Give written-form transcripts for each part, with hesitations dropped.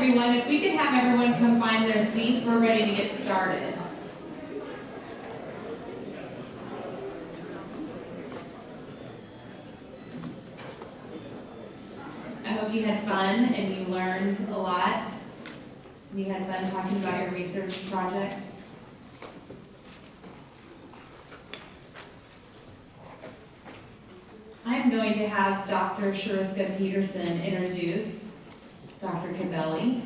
everyone. If we could have everyone come find their seats, we're ready to get started. I hope you had fun and you learned a lot. You had fun talking about your research projects. I'm going to have Dr. Shariska Peterson introduce Dr. Cabelli.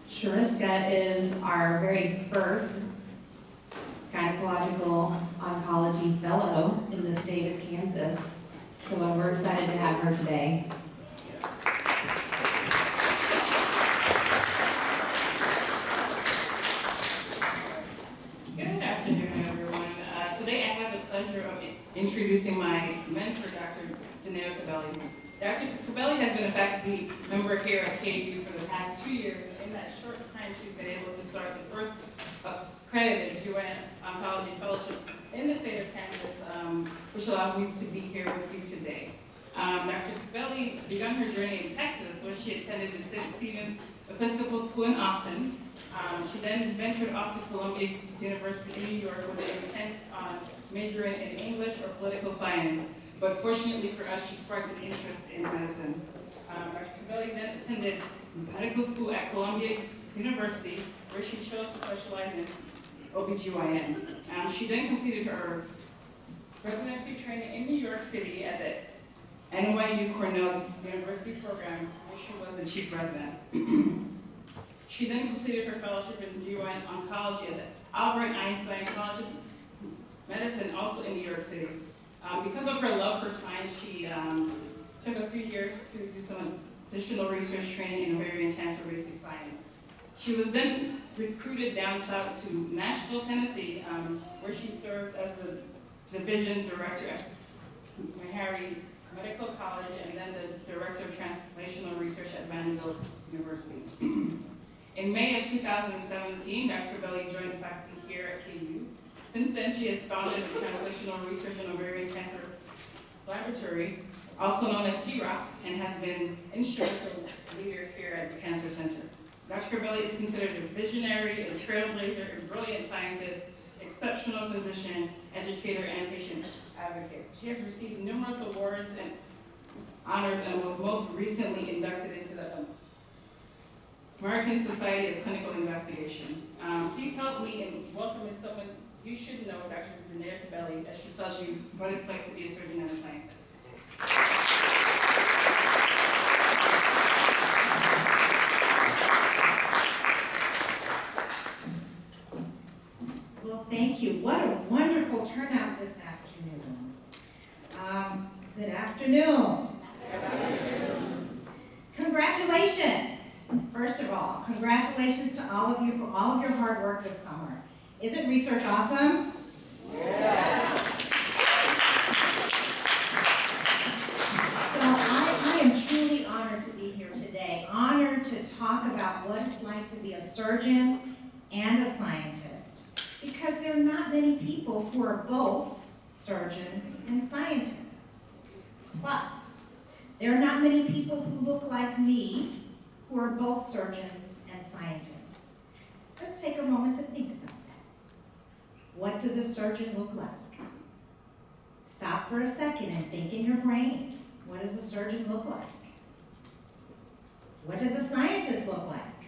Shariska is our very first gynecological oncology fellow in the state of Kansas. So we're excited to have her today. Good afternoon, everyone. Today I have the pleasure of introducing my mentor, Dr. Dineo Cabelli. Dr. Cabelli has been a faculty member here at KU for the past 2 years. In that short time, she's been able to start the first accredited GYN Oncology Fellowship in the state of Kansas, which allows me to be here with you today. Dr. Cabelli began her journey in Texas, where she attended the St. Stephen's Episcopal School in Austin. She then ventured off to Columbia University in New York with an intent on majoring in English or political science. But fortunately for us, she sparked an interest in medicine. Dr. Cabelli then attended medical school at Columbia University, where she chose to specialize in OBGYN. She then completed her residency training in New York City at the NYU Cornell University program, where she was the chief resident. She then completed her fellowship in GYN oncology at the Albert Einstein College of Medicine, also in New York City. Because of her love for science, she took a few years to do some additional research training in ovarian cancer basic science. She was then recruited down south to Nashville, Tennessee, where she served as the division director at Meharry Medical College and then the director of translational research at Vanderbilt University. In May of 2017, Dr. Cabelli joined the faculty here at KU. Since then, she has founded the Translational Research and Ovarian Cancer Laboratory, also known as TROC, and has been instrumental leader here at the Cancer Center. Dr. Cabelli is considered a visionary, a trailblazer, a brilliant scientist, exceptional physician, educator, and patient advocate. She has received numerous awards and honors and was most recently inducted into the American Society of Clinical Investigation. Please help me in welcoming someone you should know, Dr. Dineo Cabelli, as she tells you what it's like to be a surgeon and a scientist. Well, thank you. What a wonderful turnout this afternoon. Good afternoon. Congratulations. First of all, congratulations to all of you for all of your hard work this summer. Isn't research awesome? Yes. So I am truly honored to be here today, honored to talk about what it's like to be a surgeon and a scientist, because there are not many people who are both surgeons and scientists. Plus, there are not many people who look like me who are both surgeons and scientists. Let's take a moment to think about that. What does a surgeon look like? Stop for a second and think in your brain. What does a surgeon look like? What does a scientist look like?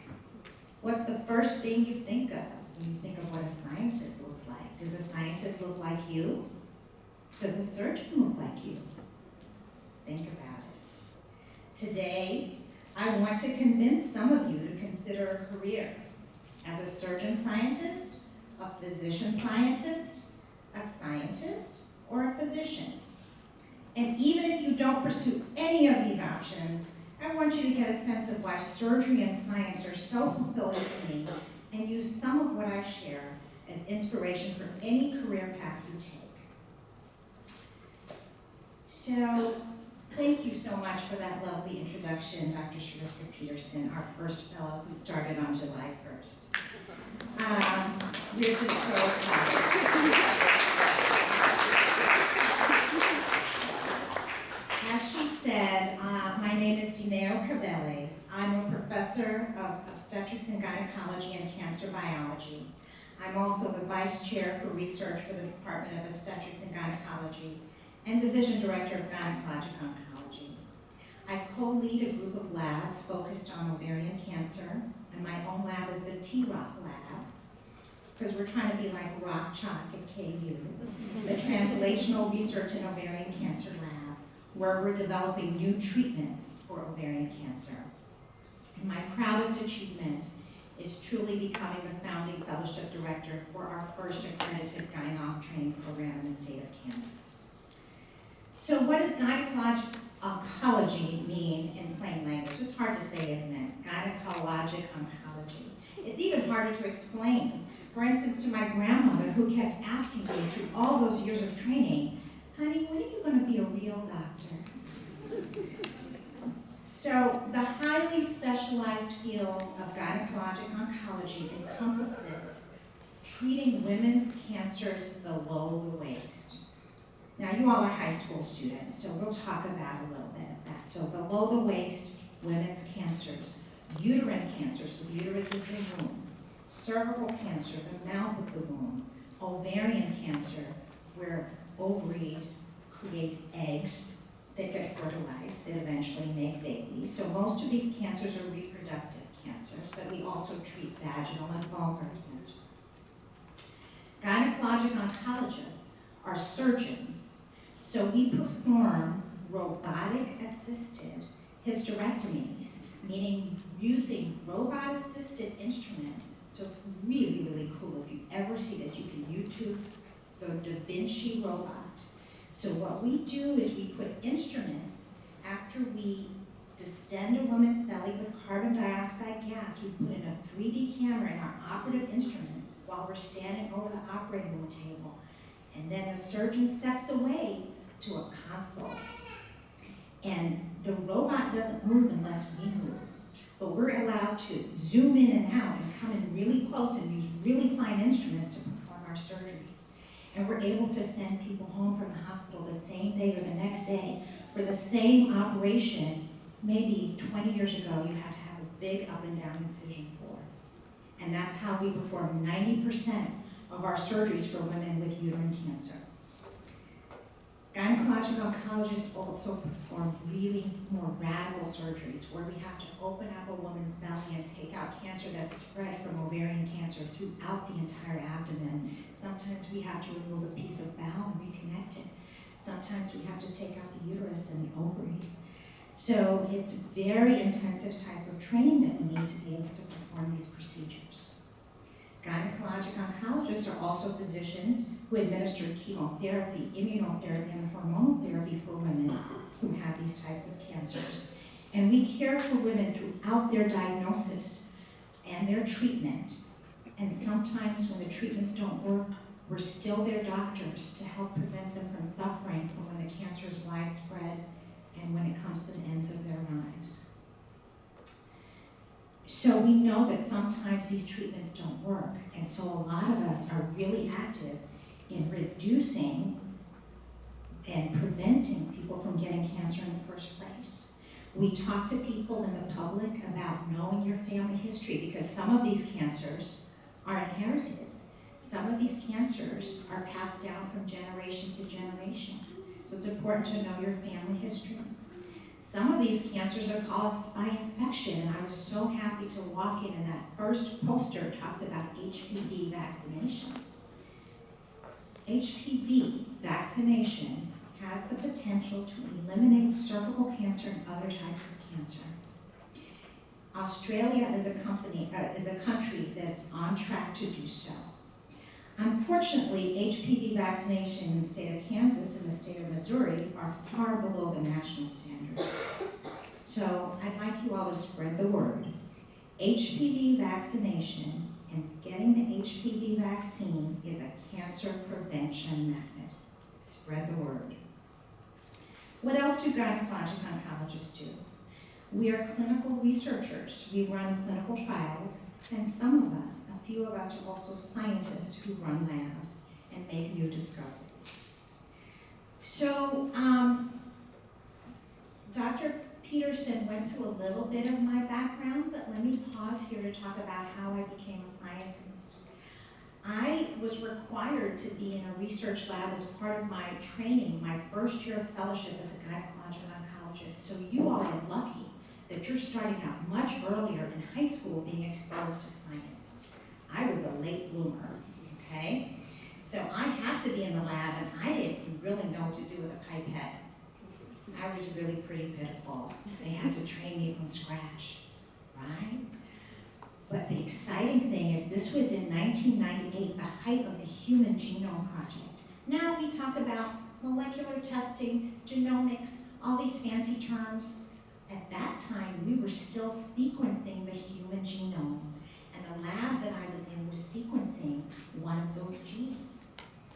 What's the first thing you think of when you think of what a scientist looks like? Does a scientist look like you? Does a surgeon look like you? Think about it. Today, I want to convince some of you to consider a career as a surgeon scientist, a physician scientist, a scientist, or a physician. And even if you don't pursue any of these options, I want you to get a sense of why surgery and science are so fulfilling for me and use some of what I share as inspiration for any career path you take. So, thank you so much for that lovely introduction, Dr. Shariska Peterson, our first fellow who started on July 1st. We're just so excited. As she said, my name is Dineo Cabelli. I'm a professor of Gynecology and Cancer Biology. I'm also the Vice Chair for Research for the Department of Obstetrics and Gynecology and Division Director of Gynecologic Oncology. I co-lead a group of labs focused on ovarian cancer, and my own lab is the T-ROC lab, because we're trying to be like Rock Chalk at KU, the Translational Research in Ovarian Cancer Lab, where we're developing new treatments for ovarian cancer. And my proudest achievement is truly becoming the founding fellowship director for our first accredited gynecologic training program in the state of Kansas. So what does gynecologic oncology mean in plain language? It's hard to say, isn't it? Gynecologic oncology. It's even harder to explain. For instance, to my grandmother, who kept asking me through all those years of training, honey, when are you going to be a real doctor? So the highly specialized field of gynecologic oncology encompasses treating women's cancers below the waist. Now, you all are high school students, so we'll talk about a little bit of that. So below the waist, women's cancers, uterine cancer, so the uterus is the womb, cervical cancer, the mouth of the womb, ovarian cancer, where ovaries create eggs that get fertilized, that eventually make babies. So most of these cancers are reproductive cancers, but we also treat vaginal and vulvar cancer. Gynecologic oncologists are surgeons, so we perform robotic-assisted hysterectomies, meaning using robot-assisted instruments. So it's really, really cool. If you ever see this, you can YouTube the Da Vinci robot. So what we do is we put instruments, after we distend a woman's belly with carbon dioxide gas, we put in a 3D camera in our operative instruments while we're standing over the operating room table. And then the surgeon steps away to a console. And the robot doesn't move unless we move. But we're allowed to zoom in and out and come in really close and use really fine instruments to perform our surgeries. And we're able to send people home from the hospital the same day or the next day for the same operation. Maybe 20 years ago, you had to have a big up and down incision for. And that's how we perform 90% of our surgeries for women with uterine cancer. Gynecologic oncologists also perform really more radical surgeries where we have to open up a woman's belly and take out cancer that's spread from ovarian cancer throughout the entire abdomen. Sometimes we have to remove a piece of bowel and reconnect it. Sometimes we have to take out the uterus and the ovaries. So it's a very intensive type of training that we need to be able to perform these procedures. Gynecologic oncologists are also physicians who administer chemotherapy, immunotherapy, and hormonal therapy for women who have these types of cancers. And we care for women throughout their diagnosis and their treatment. And sometimes when the treatments don't work, we're still their doctors to help prevent them from suffering from when the cancer is widespread and when it comes to the ends of their lives. So we know that sometimes these treatments don't work, and so a lot of us are really active in reducing and preventing people from getting cancer in the first place. We talk to people in the public about knowing your family history because some of these cancers are inherited. Some of these cancers are passed down from generation to generation. So it's important to know your family history. Some of these cancers are caused by infection, and I was so happy to walk in and that first poster talks about HPV vaccination. HPV vaccination has the potential to eliminate cervical cancer and other types of cancer. Australia is a country that's on track to do so. Unfortunately, HPV vaccination in the state of Kansas and the state of Missouri are far below the national standard. So I'd like you all to spread the word. HPV vaccination and getting the HPV vaccine is a cancer prevention method. Spread the word. What else do gynecologic oncologists do? We are clinical researchers. We run clinical trials, and some of us, a few of us, are also scientists who run labs and make new discoveries. So, Dr. Peterson went through a little bit of my background, but let me pause here to talk about how I became a scientist. I was required to be in a research lab as part of my training, my first year of fellowship as a gynecologic oncologist. So you all are lucky that you're starting out much earlier in high school being exposed to science. I was a late bloomer, okay? So I had to be in the lab and I didn't really know what to do with a pipette. I was really pretty pitiful. They had to train me from scratch, right? But the exciting thing is this was in 1998, the height of the Human Genome Project. Now we talk about molecular testing, genomics, all these fancy terms. At that time, we were still sequencing the human genome. And the lab that I was in was sequencing one of those genes.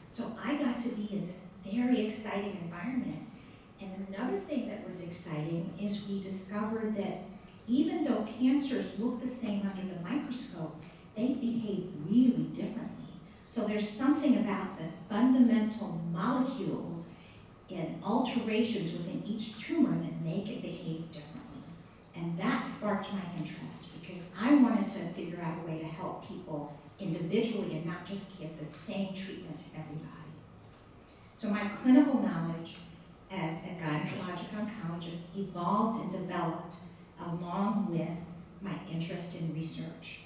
So I got to be in this very exciting environment. And another thing that was exciting is we discovered that even though cancers look the same under the microscope, they behave really differently. So there's something about the fundamental molecules and alterations within each tumor that make it behave differently. And that sparked my interest because I wanted to figure out a way to help people individually and not just give the same treatment to everybody. So my clinical knowledge as a gynecologic oncologist evolved and developed along with my interest in research.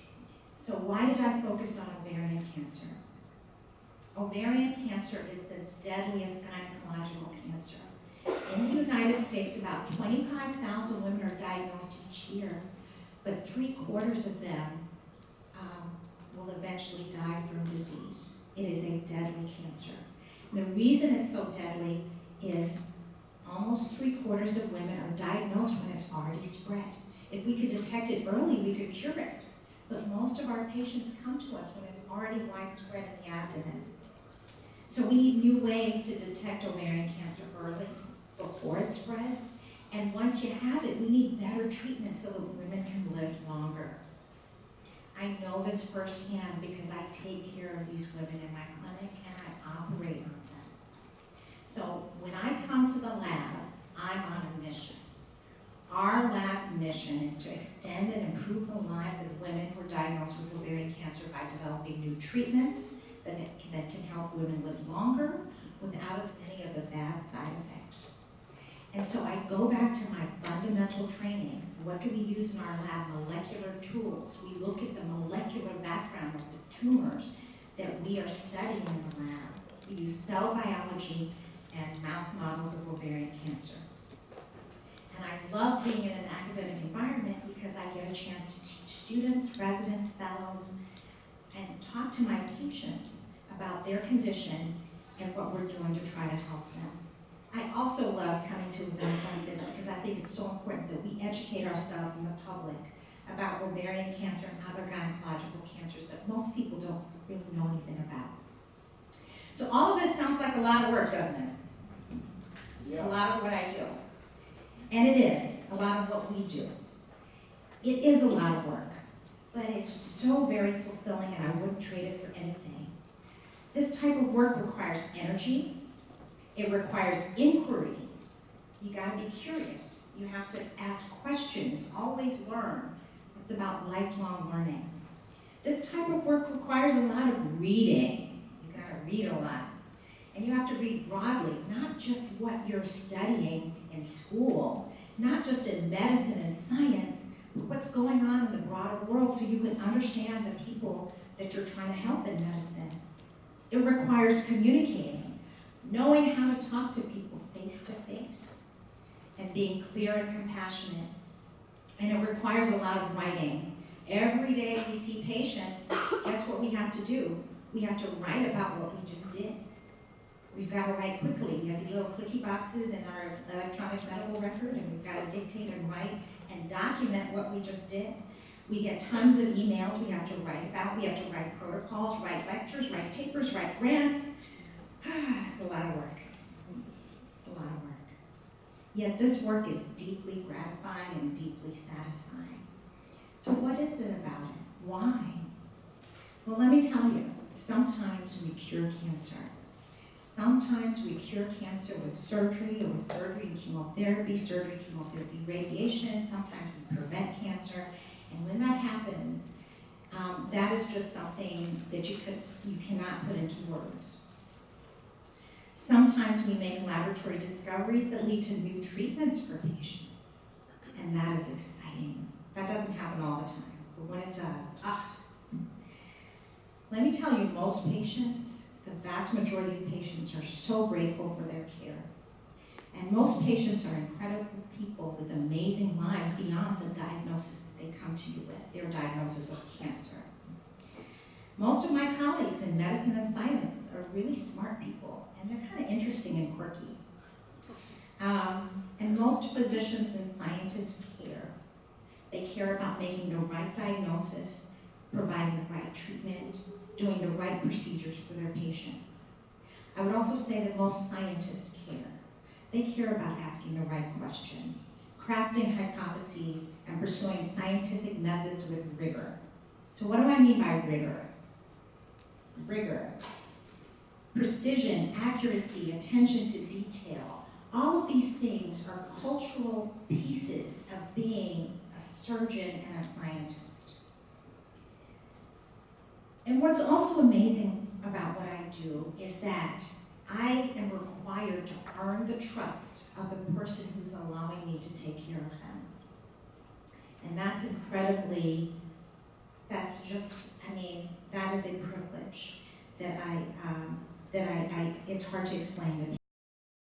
So why did I focus on ovarian cancer? Ovarian cancer is the deadliest gynecological cancer. In the United States, about 25,000 women are diagnosed each year, but 3/4 of them will eventually die from disease. It is a deadly cancer. And the reason it's so deadly is almost 3/4 of women are diagnosed when it's already spread. If we could detect it early, we could cure it. But most of our patients come to us when it's already widespread in the abdomen. So we need new ways to detect ovarian cancer early, before it spreads. And once you have it, we need better treatment so that women can live longer. I know this firsthand because I take care of these women in my clinic and I operate on them. So when I come to the lab, I'm on a mission. Our lab's mission is to extend and improve the lives of women who are diagnosed with ovarian cancer by developing new treatments that can help women live longer without as many of the bad side effects. And so I go back to my fundamental training. What do we use in our lab? Molecular tools. We look at the molecular background of the tumors that we are studying in the lab. We use cell biology and mouse models of ovarian cancer. And I love being in an academic environment because I get a chance to teach students, residents, fellows, and talk to my patients about their condition and what we're doing to try to help them. I also love coming to events like this because I think it's so important that we educate ourselves and the public about ovarian cancer and other gynecological cancers that most people don't really know anything about. So all of this sounds like a lot of work, doesn't it? Yeah. A lot of what I do. And it is a lot of what we do. It is a lot of work, but it's so very fulfilling and I wouldn't trade it for anything. This type of work requires energy. It requires inquiry. You gotta be curious. You have to ask questions, always learn. It's about lifelong learning. This type of work requires a lot of reading. You gotta read a lot. And you have to read broadly, not just what you're studying in school, not just in medicine and science, but what's going on in the broader world so you can understand the people that you're trying to help in medicine. It requires communicating, knowing how to talk to people face to face, and being clear and compassionate. And it requires a lot of writing. Every day we see patients, guess what we have to do? We have to write about what we just did. We've got to write quickly. We have these little clicky boxes in our electronic medical record, and we've got to dictate and write and document what we just did. We get tons of emails we have to write about. We have to write protocols, write lectures, write papers, write grants. It's a lot of work. It's a lot of work. Yet this work is deeply gratifying and deeply satisfying. So what is it about it? Why? Well, let me tell you. Sometimes we cure cancer. Sometimes we cure cancer with surgery or with surgery and chemotherapy, radiation. Sometimes we prevent cancer. And when that happens, that is just something that you cannot put into words. Sometimes we make laboratory discoveries that lead to new treatments for patients. And that is exciting. That doesn't happen all the time, but when it does, let me tell you, most patients, the vast majority of patients are so grateful for their care. And most patients are incredible people with amazing lives beyond the diagnosis that they come to you with, their diagnosis of cancer. Most of my colleagues in medicine and science are really smart people, and they're kind of interesting and quirky. And most physicians and scientists care. They care about making the right diagnosis, providing the right treatment, doing the right procedures for their patients. I would also say that most scientists care. They care about asking the right questions, crafting hypotheses, and pursuing scientific methods with rigor. So what do I mean by rigor? Rigor, precision, accuracy, attention to detail. All of these things are cultural pieces of being a surgeon and a scientist. And what's also amazing about what I do is that I am required to earn the trust of the person who's allowing me to take care of them. And that's incredibly, that is a privilege that it's hard to explain to people.